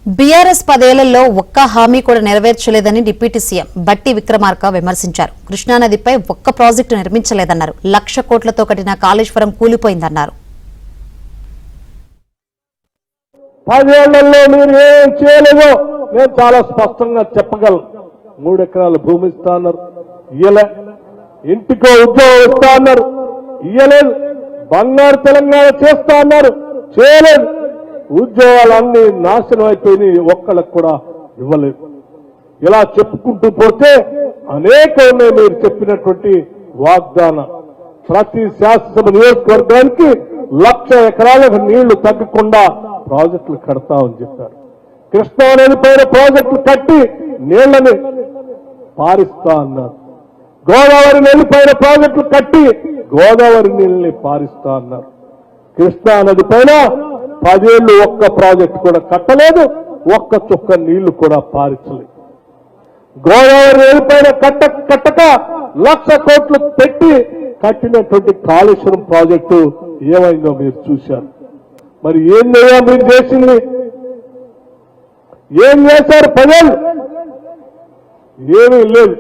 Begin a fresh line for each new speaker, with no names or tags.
BRS 10 ఏళ్లలో ఒక్క హామీ కూడా నెరవేర్చలేదని డిప్యూటీ సీఎం బట్టి విక్రమార్క విమర్శించారు. కృష్ణానదిపై ఒక్క ప్రాజెక్టు నిర్మించలేదన్నారు. 1,00,000 కోట్లతో కట్టిన కాళేశ్వరం కూలిపోయిందన్నారు.
10 ఏళ్లలో మీరు ఏం చేయలేదో నేను చాలా స్పష్టంగా చెప్పగలను. 3 ఎకరాల భూమి ఇస్తా అన్నారు, ఇయ్యలే. ఇంటికో ఉద్యోగం ఇస్తా అన్నారు, ఇయ్యలేదు. బంగారు తెలంగాణ చేస్తా అన్నారు, చేయలేదు. ఉద్యోగాలన్నీ నాశనం అయిపోయినాయి, ఒక్కళ్ళకు కూడా ఇవ్వలేదు. ఇలా చెప్పుకుంటూ పోతే అనేక ఉన్నాయి. మీరు చెప్పినటువంటి వాగ్దానం ప్రతి శాసనసభ నియోజకవర్గానికి 1,00,000 ఎకరాలకు నీళ్లు తగ్గకుండా ప్రాజెక్టులు కడతామని చెప్పారు. కృష్ణానది పైన ప్రాజెక్టులు కట్టి నీళ్లని పారిస్తా అన్నారు. గోదావరి నది పైన ప్రాజెక్టులు కట్టి గోదావరి నీళ్ళని పారిస్తా అన్నారు. కృష్ణానది పైన 10 ఏళ్లు ఒక్క ప్రాజెక్టు కూడా కట్టలేదు, ఒక్క చుక్క నీళ్లు కూడా పారించలేదు. గోదావరి నది పైన కట్టక 1,00,000 కోట్లు పెట్టి కట్టినటువంటి కాళేశ్వరం ప్రాజెక్టు ఏమైందో మీరు చూశారు. మరి ఏందయ్యా మీరు చేసింది? ఏం చేశారు? 10 ఏళ్ళు ఏమీ లేదు.